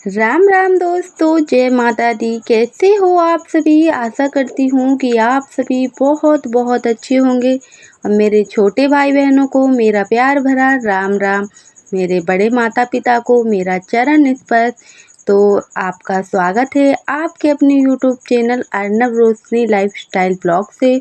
राम राम दोस्तों, जय माता दी। कैसे हो आप सभी? आशा करती हूँ कि आप सभी बहुत बहुत अच्छे होंगे। और मेरे छोटे भाई बहनों को मेरा प्यार भरा राम राम। मेरे बड़े माता पिता को मेरा चरण स्पर्श। तो आपका स्वागत है आपके अपने यूट्यूब चैनल अर्नब रोशनी लाइफस्टाइल ब्लॉग से।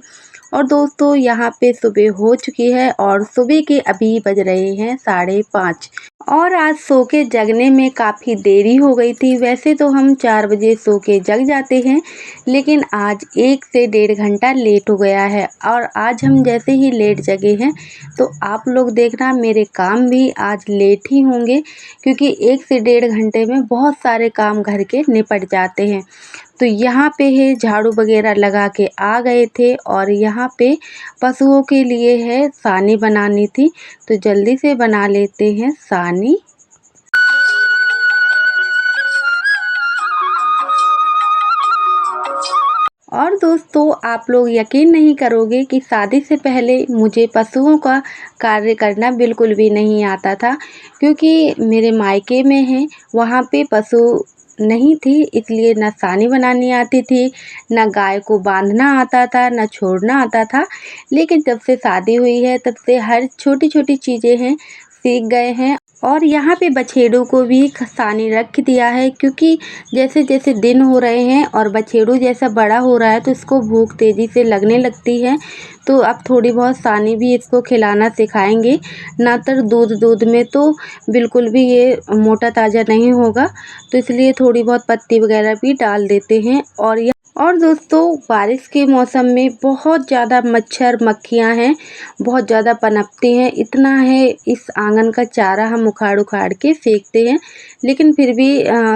और दोस्तों, यहाँ पे सुबह हो चुकी है और सुबह के अभी बज रहे हैं 5:30। और आज सो के जगने में काफ़ी देरी हो गई थी। वैसे तो हम 4 बजे सो के जग जाते हैं, लेकिन आज 1 से 1.5 घंटा लेट हो गया है। और आज हम जैसे ही लेट जगे हैं तो आप लोग देखना मेरे काम भी आज लेट ही होंगे, क्योंकि 1 से 1.5 घंटे में बहुत सारे काम घर के निपट जाते हैं। तो यहाँ पे है झाड़ू वगैरह लगा के आ गए थे और यहाँ पे पशुओं के लिए है सानी बनानी थी, तो जल्दी से बना लेते हैं सानी। और दोस्तों, आप लोग यकीन नहीं करोगे कि शादी से पहले मुझे पशुओं का कार्य करना बिल्कुल भी नहीं आता था, क्योंकि मेरे मायके में है वहाँ पे पशु नहीं थी, इसलिए न सानी बनानी आती थी, न गाय को बांधना आता था, न छोड़ना आता था। लेकिन जब से शादी हुई है तब से हर छोटी छोटी चीज़ें हैं सीख गए हैं। और यहाँ पे बछेड़ों को भी सानी रख दिया है, क्योंकि जैसे जैसे दिन हो रहे हैं और बछेड़ू जैसा बड़ा हो रहा है तो इसको भूख तेज़ी से लगने लगती है। तो अब थोड़ी बहुत सानी भी इसको खिलाना सिखाएंगे, ना तो दूध में तो बिल्कुल भी ये मोटा ताज़ा नहीं होगा। तो इसलिए थोड़ी बहुत पत्ती वगैरह भी डाल देते हैं। और दोस्तों, बारिश के मौसम में बहुत ज़्यादा मच्छर मक्खियाँ हैं, बहुत ज़्यादा पनपती हैं। इतना है इस आंगन का चारा हम उखाड़ उखाड़ के फेंकते हैं, लेकिन फिर भी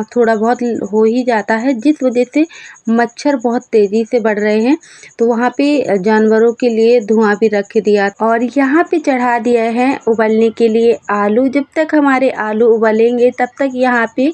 थोड़ा बहुत हो ही जाता है, जिस वजह से मच्छर बहुत तेज़ी से बढ़ रहे हैं। तो वहाँ पे जानवरों के लिए धुआं भी रख दिया और यहाँ पे चढ़ा दिया है उबलने के लिए आलू। जब तक हमारे आलू उबलेंगे तब तक यहाँ पे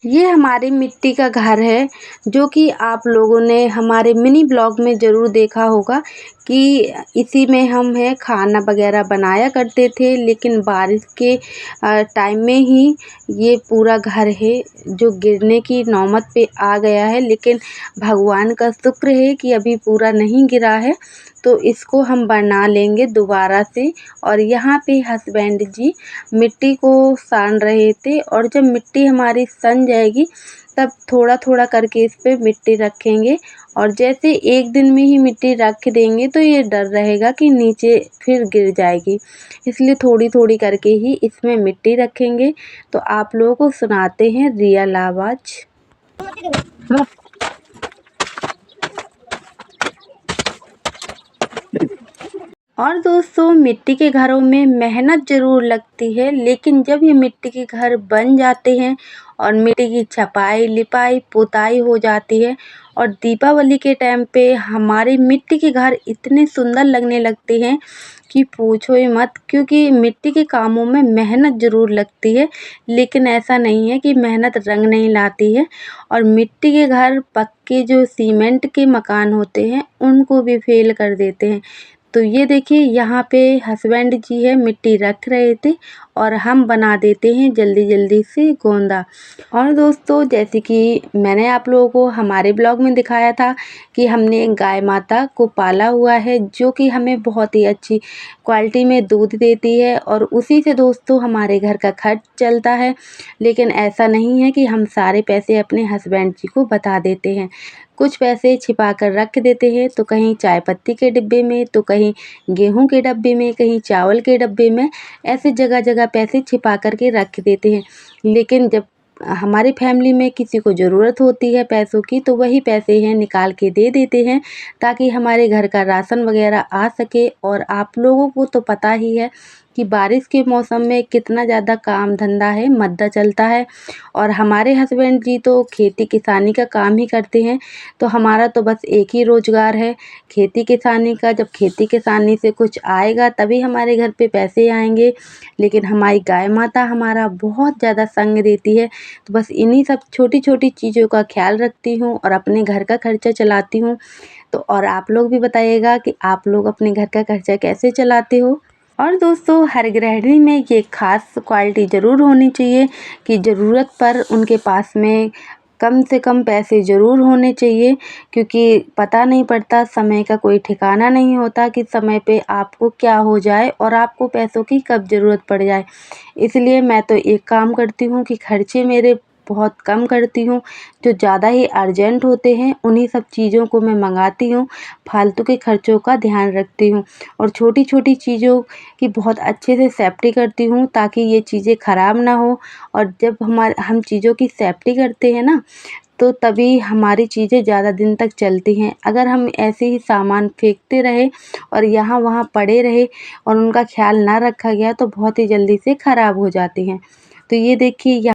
ये हमारे मिट्टी का घर है, जो कि आप लोगों ने हमारे मिनी ब्लॉग में ज़रूर देखा होगा कि इसी में हम है खाना वगैरह बनाया करते थे। लेकिन बारिश के टाइम में ही ये पूरा घर है जो गिरने की नौबत पे आ गया है, लेकिन भगवान का शुक्र है कि अभी पूरा नहीं गिरा है। तो इसको हम बना लेंगे दोबारा से। और यहाँ पे हस्बैंड जी मिट्टी को सान रहे थे, और जब मिट्टी हमारी सन जाएगी तब थोड़ा थोड़ा करके इस पे मिट्टी रखेंगे। और जैसे एक दिन में ही मिट्टी रख देंगे तो ये डर रहेगा कि नीचे फिर गिर जाएगी, इसलिए थोड़ी थोड़ी करके ही इसमें मिट्टी रखेंगे। तो आप लोगों को सुनाते हैं रियल आवाज़। और दोस्तों, मिट्टी के घरों में मेहनत ज़रूर लगती है, लेकिन जब ये मिट्टी के घर बन जाते हैं और मिट्टी की छपाई लिपाई पुताई हो जाती है और दीपावली के टाइम पे हमारे मिट्टी के घर इतने सुंदर लगने लगते हैं कि पूछो ही मत। क्योंकि मिट्टी के कामों में मेहनत ज़रूर लगती है, लेकिन ऐसा नहीं है कि मेहनत रंग नहीं लाती है। और मिट्टी के घर पक्के जो सीमेंट के मकान होते हैं उनको भी फेल कर देते हैं। तो ये देखिए, यहाँ पे हस्बैंड जी है मिट्टी रख रहे थे और हम बना देते हैं जल्दी जल्दी से गोंदा। और दोस्तों, जैसे कि मैंने आप लोगों को हमारे ब्लॉग में दिखाया था कि हमने गाय माता को पाला हुआ है, जो कि हमें बहुत ही अच्छी क्वालिटी में दूध देती है और उसी से दोस्तों हमारे घर का खर्च चलता है। लेकिन ऐसा नहीं है कि हम सारे पैसे अपने हस्बैंड जी को बता देते हैं, कुछ पैसे छिपा कर रख देते हैं। तो कहीं चाय पत्ती के डिब्बे में, तो कहीं गेहूं के डब्बे में, कहीं चावल के डब्बे में, ऐसे जगह जगह पैसे छिपा कर के रख देते हैं। लेकिन जब हमारी फैमिली में किसी को ज़रूरत होती है पैसों की, तो वही पैसे हैं निकाल के दे देते हैं, ताकि हमारे घर का राशन वगैरह आ सके। और आप लोगों को तो पता ही है कि बारिश के मौसम में कितना ज़्यादा काम धंधा है, मद्दा चलता है। और हमारे हस्बैंड जी तो खेती किसानी का काम ही करते हैं, तो हमारा तो बस एक ही रोज़गार है खेती किसानी का। जब खेती किसानी से कुछ आएगा तभी हमारे घर पे पैसे आएंगे। लेकिन हमारी गाय माता हमारा बहुत ज़्यादा संग देती है। तो बस इन्हीं सब छोटी छोटी चीज़ों का ख्याल रखती हूँ और अपने घर का खर्चा चलाती हूँ। तो और आप लोग भी बताइएगा कि आप लोग अपने घर का खर्चा कैसे चलाते हो। और दोस्तों हर गृहिणी में ये ख़ास क्वालिटी ज़रूर होनी चाहिए कि ज़रूरत पर उनके पास में कम से कम पैसे ज़रूर होने चाहिए, क्योंकि पता नहीं पड़ता, समय का कोई ठिकाना नहीं होता कि समय पे आपको क्या हो जाए और आपको पैसों की कब ज़रूरत पड़ जाए। इसलिए मैं तो एक काम करती हूँ कि खर्चे मेरे बहुत कम करती हूँ, जो ज़्यादा ही अर्जेंट होते हैं उन्हीं सब चीज़ों को मैं मंगाती हूँ, फालतू के खर्चों का ध्यान रखती हूँ और छोटी-छोटी चीज़ों की बहुत अच्छे से सेफ्टी करती हूँ ताकि ये चीज़ें ख़राब ना हो। और जब हम चीज़ों की सेफ्टी करते हैं ना, तो तभी हमारी चीज़ें ज़्यादा दिन तक चलती हैं। अगर हम ऐसे ही सामान फेंकते रहे और यहाँ वहाँ पड़े रहे और उनका ख़्याल ना रखा गया तो बहुत ही जल्दी से ख़राब हो जाती हैं। तो ये देखिए,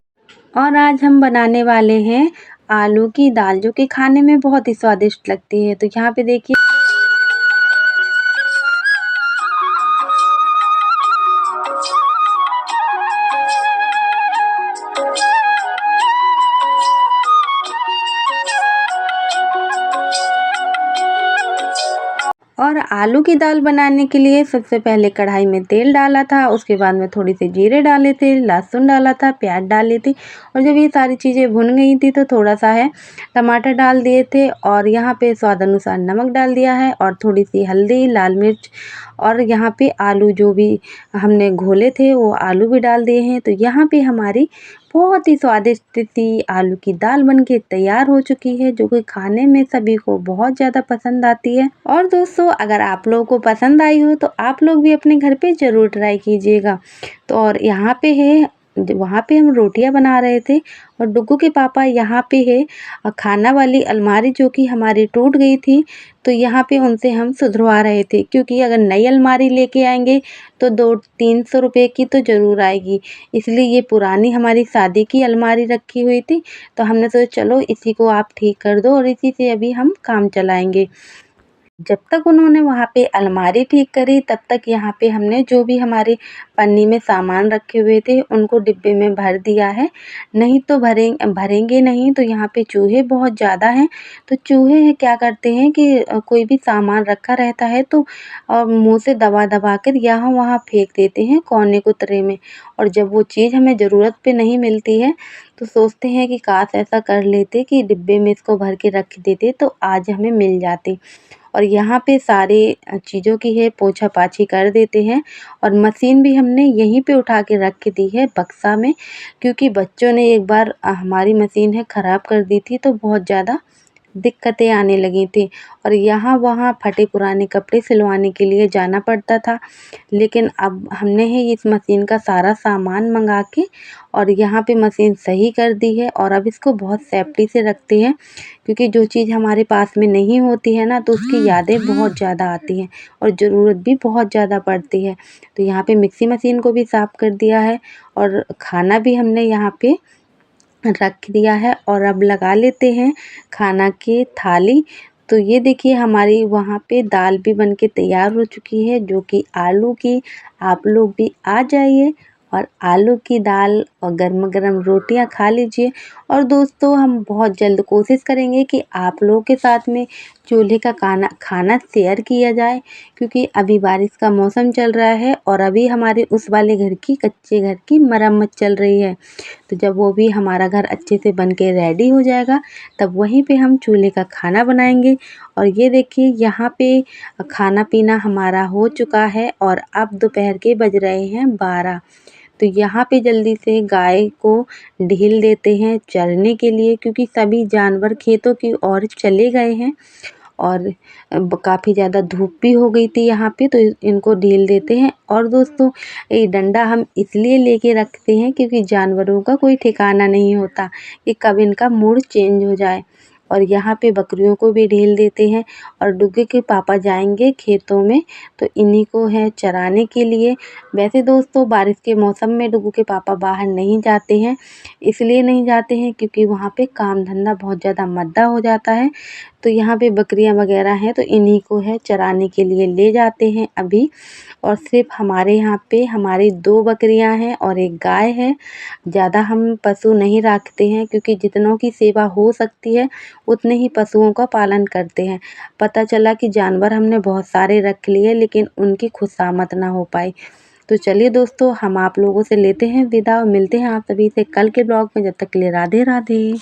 और आज हम बनाने वाले हैं आलू की दाल, जो कि खाने में बहुत ही स्वादिष्ट लगती है। तो यहाँ पे देखिए, और आलू की दाल बनाने के लिए सबसे पहले कढ़ाई में तेल डाला था, उसके बाद में थोड़ी सी जीरे डाले थे, लहसुन डाला था, प्याज डाली थी और जब ये सारी चीज़ें भुन गई थी तो थोड़ा सा है टमाटर डाल दिए थे और यहाँ पे स्वाद अनुसार नमक डाल दिया है और थोड़ी सी हल्दी, लाल मिर्च और यहाँ पे आलू जो भी हमने घोले थे वो आलू भी डाल दिए हैं। तो यहाँ पे हमारी बहुत ही स्वादिष्ट सी आलू की दाल बनके तैयार हो चुकी है, जो कि खाने में सभी को बहुत ज़्यादा पसंद आती है। और दोस्तों अगर आप लोगों को पसंद आई हो तो आप लोग भी अपने घर पे ज़रूर ट्राई कीजिएगा। तो और यहाँ पे है, वहाँ पे हम रोटियां बना रहे थे और डुग्गू के पापा यहाँ पे है खाना वाली अलमारी जो कि हमारी टूट गई थी, तो यहाँ पे उनसे हम सुधरवा रहे थे, क्योंकि अगर नई अलमारी लेके आएंगे तो 200-300 रुपये की तो ज़रूर आएगी। इसलिए ये पुरानी हमारी शादी की अलमारी रखी हुई थी, तो हमने सोचा चलो इसी को आप ठीक कर दो और इसी से अभी हम काम चलाएंगे। जब तक उन्होंने वहाँ पे अलमारी ठीक करी तब तक यहाँ पे हमने जो भी हमारे पन्नी में सामान रखे हुए थे उनको डिब्बे में भर दिया है। नहीं तो भरेंगे नहीं तो यहाँ पे चूहे बहुत ज़्यादा हैं। तो चूहे क्या करते हैं कि कोई भी सामान रखा रहता है तो मुँह से दबा दबा कर यहाँ वहाँ फेंक देते हैं कोने कुतरे में। और जब वो चीज़ हमें ज़रूरत पे नहीं मिलती है तो सोचते हैं कि काश ऐसा कर लेते कि डिब्बे में इसको भर के रख देते तो आज हमें मिल जाती। और यहाँ पे सारे चीज़ों की है पोछा पाछी कर देते हैं। और मशीन भी हमने यहीं पे उठा के रख दी है बक्सा में, क्योंकि बच्चों ने एक बार हमारी मशीन है ख़राब कर दी थी तो बहुत ज़्यादा दिक्कतें आने लगी थी और यहाँ वहाँ फटे पुराने कपड़े सिलवाने के लिए जाना पड़ता था। लेकिन अब हमने है इस मशीन का सारा सामान मंगा के और यहाँ पे मशीन सही कर दी है और अब इसको बहुत सेफ्टी से रखते हैं, क्योंकि जो चीज़ हमारे पास में नहीं होती है ना तो उसकी यादें बहुत ज़्यादा आती हैं और ज़रूरत भी बहुत ज़्यादा पड़ती है। तो यहाँ पे मिक्सी मशीन को भी साफ़ कर दिया है और खाना भी हमने यहाँ पे रख दिया है और अब लगा लेते हैं खाना की थाली। तो ये देखिए हमारी वहाँ पे दाल भी बनके तैयार हो चुकी है, जो कि आलू की। आप लोग भी आ जाइए और आलू की दाल और गरमा-गरम रोटियां खा लीजिए। और दोस्तों हम बहुत जल्द कोशिश करेंगे कि आप लोगों के साथ में चूल्हे का खाना शेयर किया जाए, क्योंकि अभी बारिश का मौसम चल रहा है और अभी हमारे उस वाले घर की कच्चे घर की मरम्मत चल रही है। तो जब वो भी हमारा घर अच्छे से बन के रेडी हो जाएगा तब वहीं पे हम चूल्हे का खाना बनाएंगे। और ये देखिए यहाँ पे खाना पीना हमारा हो चुका है और अब दोपहर के बज रहे हैं 12। तो यहाँ पे जल्दी से गाय को ढील देते हैं चरने के लिए, क्योंकि सभी जानवर खेतों की ओर चले गए हैं और काफ़ी ज़्यादा धूप भी हो गई थी यहाँ पे, तो इनको ढील देते हैं। और दोस्तों ये डंडा हम इसलिए लेके रखते हैं क्योंकि जानवरों का कोई ठिकाना नहीं होता कि कब इनका मूड चेंज हो जाए। और यहाँ पे बकरियों को भी ढील देते हैं और डुग्गे के पापा जाएंगे खेतों में, तो इन्हीं को है चराने के लिए। वैसे दोस्तों बारिश के मौसम में डुग्गू के पापा बाहर नहीं जाते हैं, इसलिए नहीं जाते हैं क्योंकि वहाँ पे काम धंधा बहुत ज़्यादा मद्दा हो जाता है। तो यहाँ पे बकरियाँ वगैरह हैं तो इन्हीं को है चराने के लिए ले जाते हैं अभी। और सिर्फ हमारे यहाँ पे हमारी 2 बकरियाँ हैं और 1 गाय है। ज़्यादा हम पशु नहीं रखते हैं, क्योंकि जितनों की सेवा हो सकती है उतने ही पशुओं का पालन करते हैं। पता चला कि जानवर हमने बहुत सारे रख लिए लेकिन उनकी खुशामद ना हो पाई। तो चलिए दोस्तों, हम आप लोगों से लेते हैं विदा और मिलते हैं आप सभी से कल के ब्लॉग में। जब तक के लिए राधे राधे।